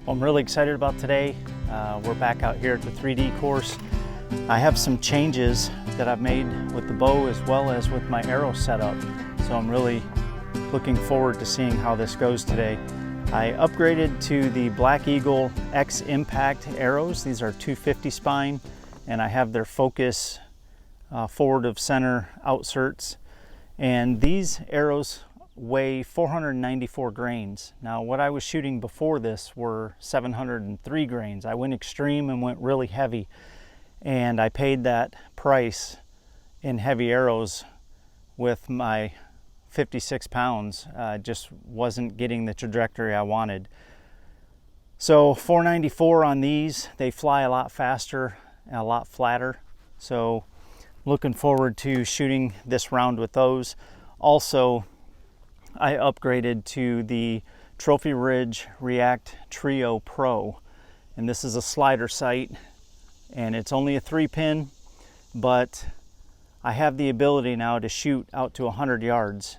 Well, I'm really excited about today. We're back out here at the 3D course. I have some changes that I've made with the bow as well as with my arrow setup. So I'm really looking forward to seeing how this goes today. I upgraded to the Black Eagle X Impact arrows. These are 250 spine, and I have their focus forward of center outserts. And these arrows weigh 494 grains. Now, what I was shooting before this were 703 grains. I went extreme and went really heavy, and I paid that price in heavy arrows with my 56 pounds. Just wasn't getting the trajectory I wanted. So 494 on these. They fly a lot faster and a lot flatter. So looking forward to shooting this round with those. Also, I upgraded to the Trophy Ridge React Trio Pro, and this is a slider sight, and it's only a 3-pin, but I have the ability now to shoot out to 100 yards,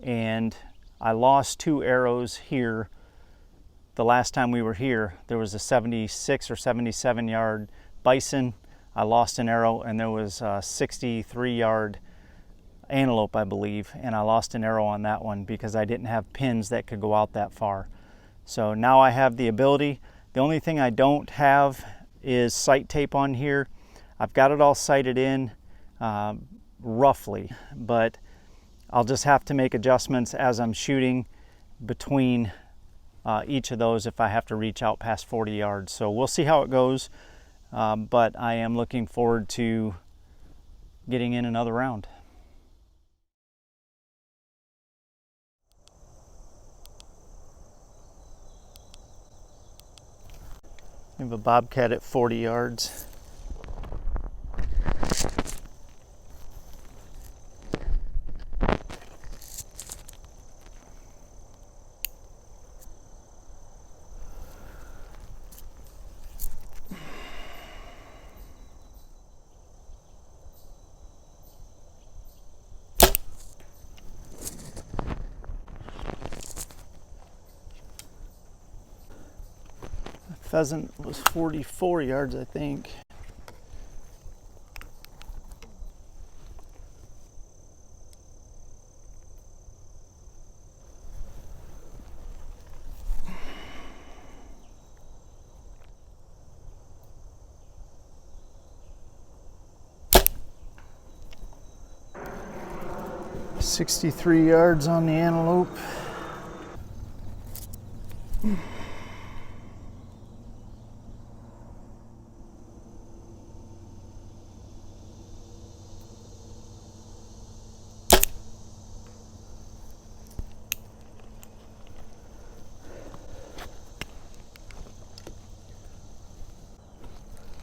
and I lost 2 arrows here. The last time we were here, there was a 76 or 77 yard bison. I lost an arrow, and there was a 63 yard antelope, I believe, and I lost an arrow on that one because I didn't have pins that could go out that far. So now I have the ability. The only thing I don't have is sight tape on here. I've got it all sighted in roughly, but I'll just have to make adjustments as I'm shooting between each of those if I have to reach out past 40 yards. So we'll see how it goes, but I am looking forward to getting in another round. We have a bobcat at 40 yards. Pheasant was 44 yards, I think. "63 yards on the antelope."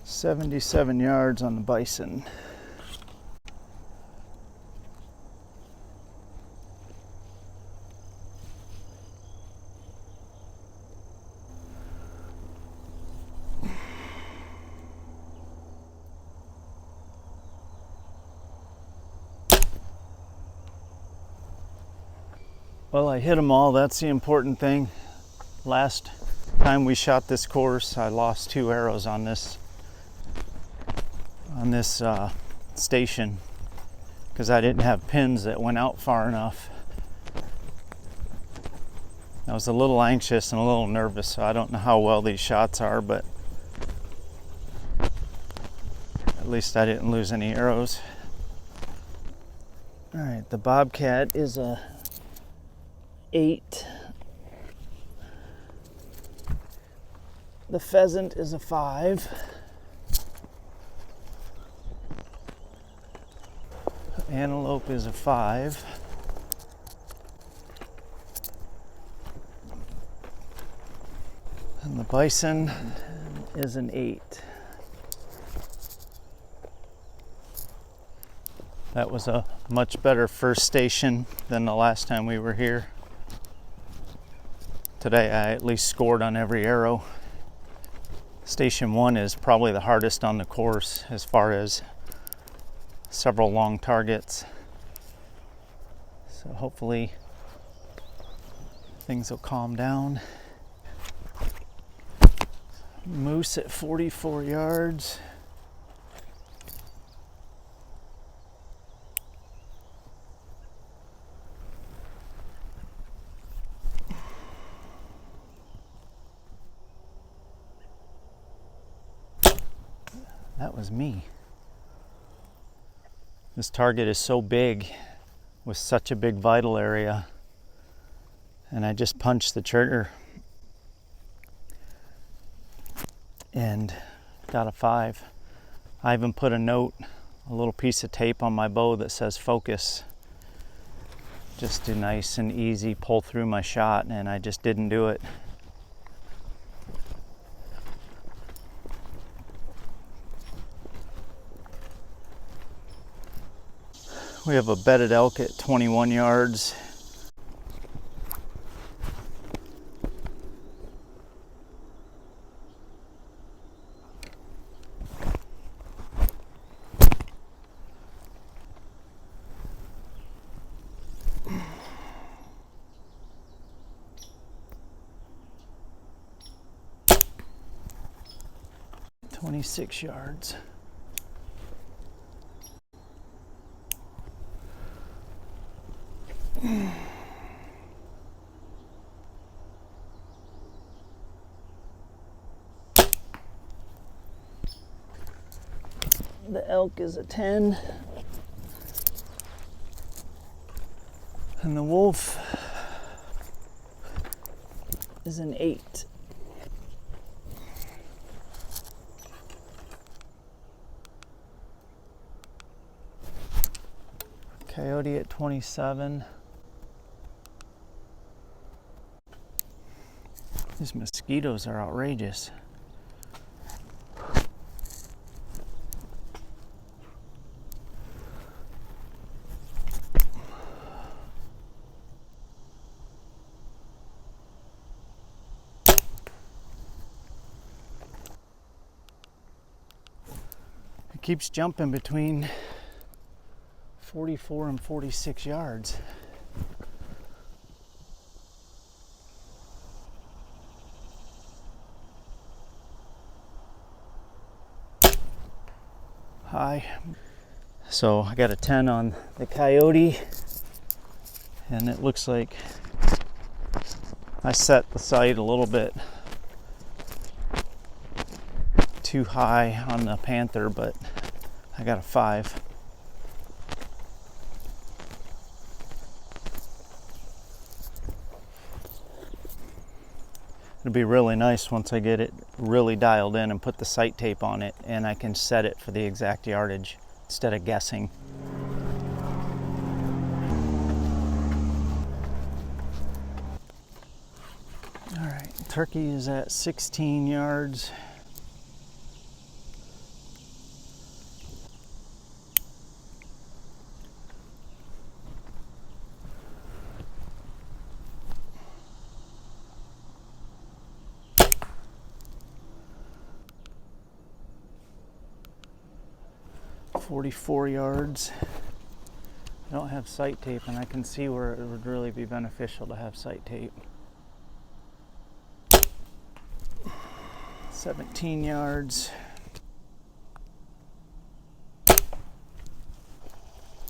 "77 yards on the bison. Well, I hit them all. That's the important thing. Last time we shot this course, I lost 2 arrows on this station because I didn't have pins that went out far enough. I was a little anxious and a little nervous, so I don't know how well these shots are, but at least I didn't lose any arrows. All right, the bobcat is a 8. The pheasant is a 5. Antelope is a 5. And the bison is an 8. That was a much better first station than the last time we were here. Today I at least scored on every arrow. Station 1 is probably the hardest on the course as far as several long targets. So hopefully things will calm down. Moose at 44 yards. That was me. This target is so big with such a big vital area, and I just punched the trigger and got a 5. I even put a note, a little piece of tape on my bow that says focus, just to nice and easy pull through my shot, and I just didn't do it. We have a bedded elk at 21 yards. "26 yards. The elk is a 10. And the wolf is an 8. Coyote at 27. These mosquitoes are outrageous. It keeps jumping between 44 and 46 yards. High. So I got a 10 on the coyote, and it looks like I set the sight a little bit too high on the panther, but I got a 5. It'll be really nice once I get it really dialed in and put the sight tape on it, and I can set it for the exact yardage instead of guessing. All right, turkey is at 16 yards. "44 yards. I don't have sight tape, and I can see where it would really be beneficial to have sight tape. 17 yards.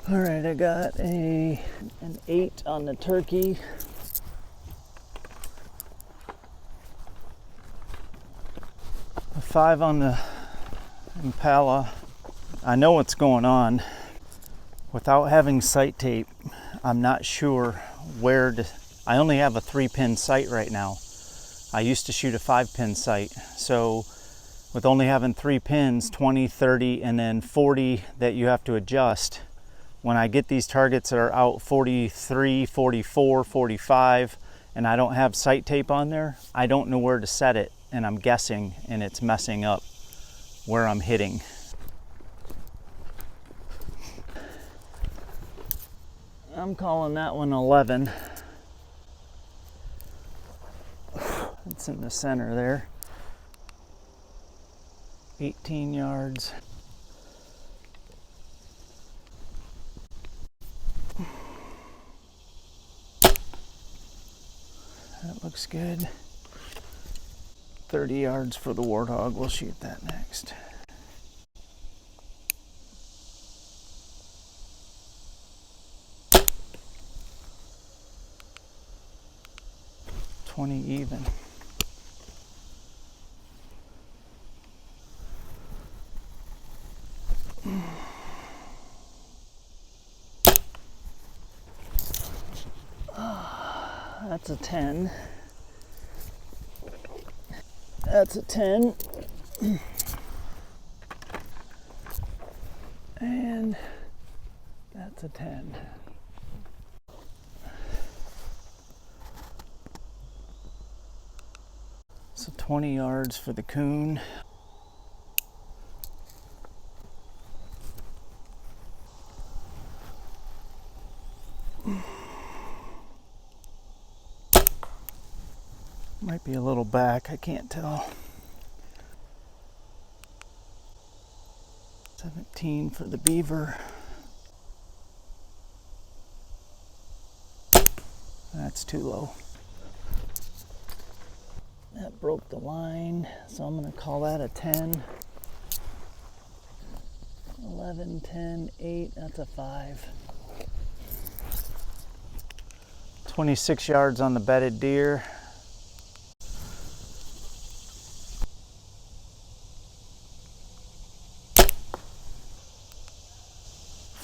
All right, I got an 8 on the turkey. A 5 on the impala. I know what's going on. Without having sight tape, I'm not sure where to. I only have a 3-pin sight right now. I used to shoot a 5-pin sight. So with only having 3 pins, 20, 30, and then 40 that you have to adjust, when I get these targets that are out 43, 44, 45, and I don't have sight tape on there, I don't know where to set it, and I'm guessing, and it's messing up where I'm hitting. I'm calling that one 11. It's in the center there. 18 yards. That looks good. 30 yards for the warthog. We'll shoot that next. Even. That's a 10. That's a 10. And that's a 10. So 20 yards for the coon. Might be a little back, I can't tell. 17 for the beaver. That's too low. That broke the line, so I'm going to call that a 10. 11, 10, 8, that's a 5. 26 yards on the bedded deer.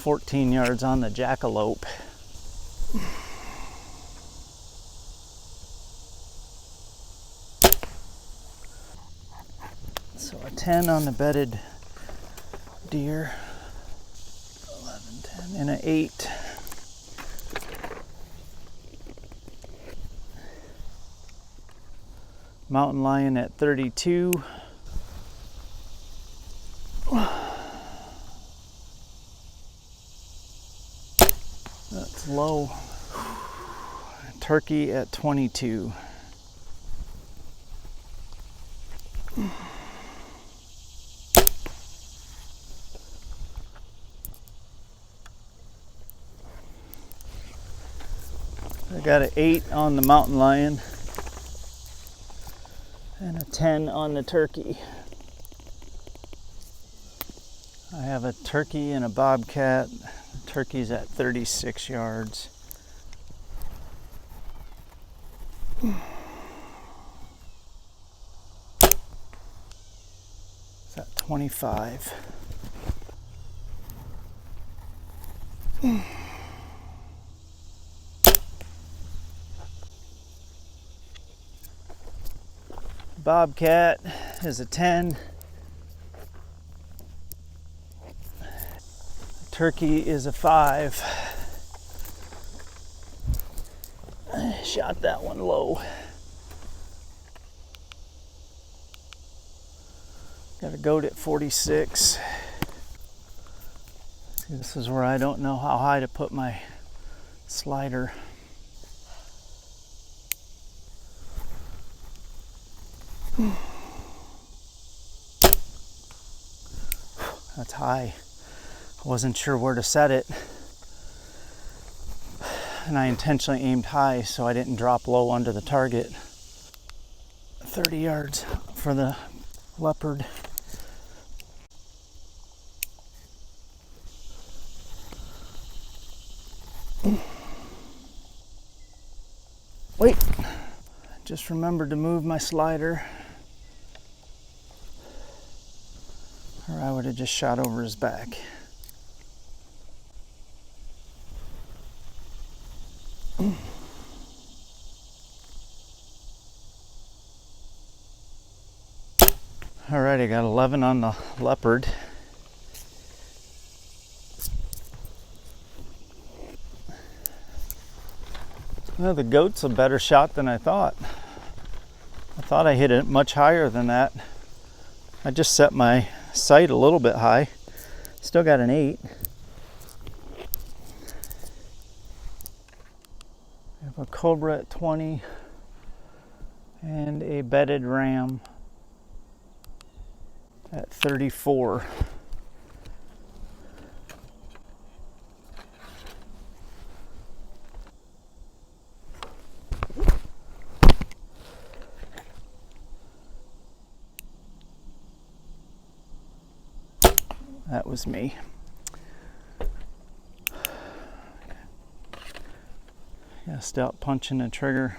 $14 yards on the jackalope. So a 10 on the bedded deer. 11, 10, and an 8. Mountain lion at 32. That's low. Turkey at 22. I got an 8 on the mountain lion and a 10 on the turkey. I have a turkey and a bobcat. The turkey's at 36 yards. It's at 25. Bobcat is a 10. Turkey is a 5. I shot that one low. Got a goat at 46. See, this is where I don't know how high to put my slider. That's high. I wasn't sure where to set it, and I intentionally aimed high so I didn't drop low under the target. 30 yards for the leopard. Wait, just remembered to move my slider, or I would have just shot over his back. All right, I got 11 on the leopard. Well, the goat's a better shot than I thought. I thought I hit it much higher than that. I just set my sight a little bit high. Still got an 8. I have a cobra at 20 and a bedded ram at 34. That was me. Yeah, stop punching the trigger.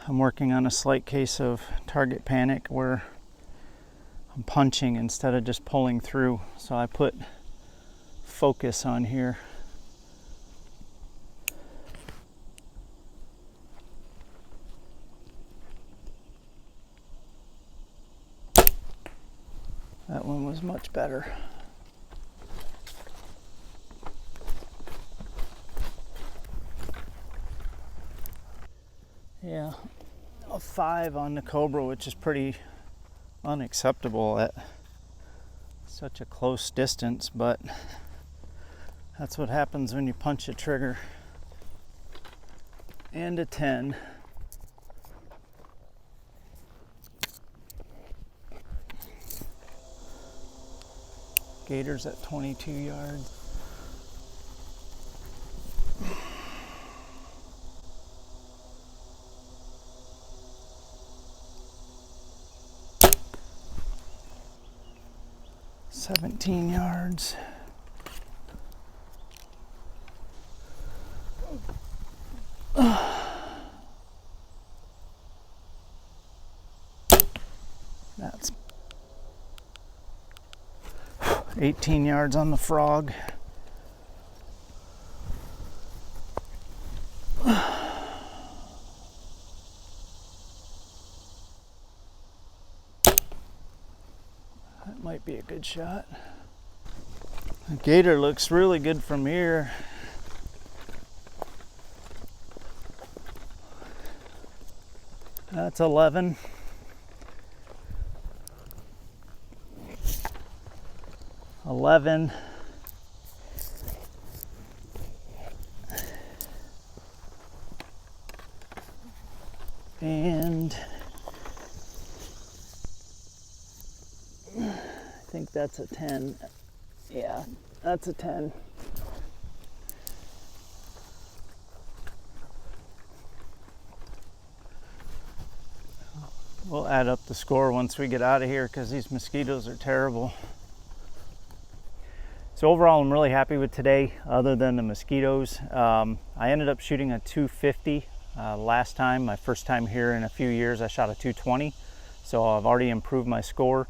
I'm working on a slight case of target panic where I'm punching instead of just pulling through. So I put focus on here. That one was much better. Yeah, a 5 on the Cobra, which is pretty unacceptable at such a close distance, but that's what happens when you punch a trigger. And a 10. Gators at 22 yards. $17 yards. That's 18 yards on the frog. That might be a good shot. The gator looks really good from here. That's 11. And I think that's a 10. Yeah, that's a 10. We'll add up the score once we get out of here because these mosquitoes are terrible. So overall, I'm really happy with today, other than the mosquitoes. I ended up shooting a 250 last time. My first time here in a few years, I shot a 220. So I've already improved my score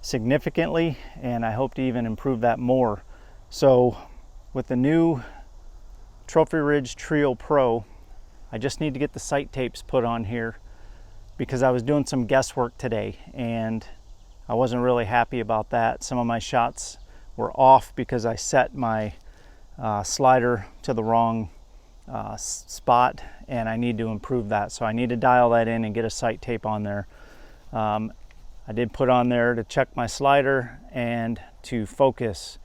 significantly, and I hope to even improve that more. So with the new Trophy Ridge Trio Pro, I just need to get the sight tapes put on here because I was doing some guesswork today and I wasn't really happy about that. Some of my shots were off because I set my slider to the wrong spot, and I need to improve that. So I need to dial that in and get a sight tape on there. I did put on there to check my slider and to focus.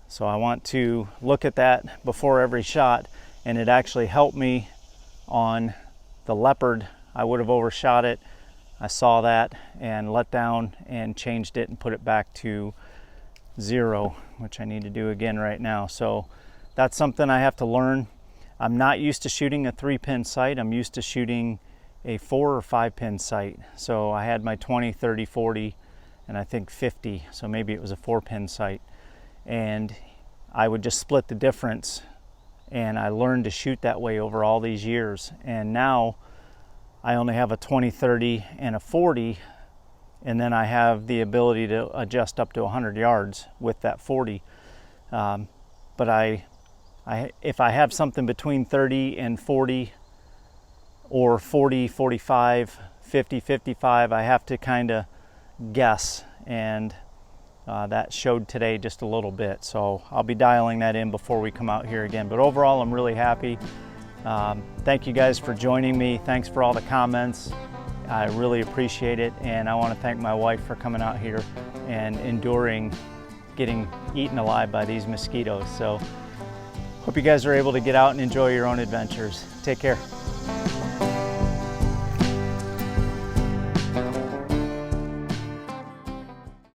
So I want to look at that before every shot, and it actually helped me on the leopard. I would have overshot it. I saw that and let down and changed it and put it back to 0, which I need to do again right now. So that's something I have to learn. I'm not used to shooting a 3-pin sight. I'm used to shooting a 4 or 5-pin sight. So I had my 20, 30, 40, and I think 50. So maybe it was a 4-pin sight. And I would just split the difference. And I learned to shoot that way over all these years. And now I only have a 20, 30, and a 40. And then I have the ability to adjust up to 100 yards with that 40. But if I have something between 30 and 40, or 40, 45, 50, 55, I have to kind of guess, and that showed today just a little bit. So I'll be dialing that in before we come out here again. But overall, I'm really happy. Thank you guys for joining me. Thanks for all the comments. I really appreciate it, and I want to thank my wife for coming out here and enduring getting eaten alive by these mosquitoes. So hope you guys are able to get out and enjoy your own adventures. Take care.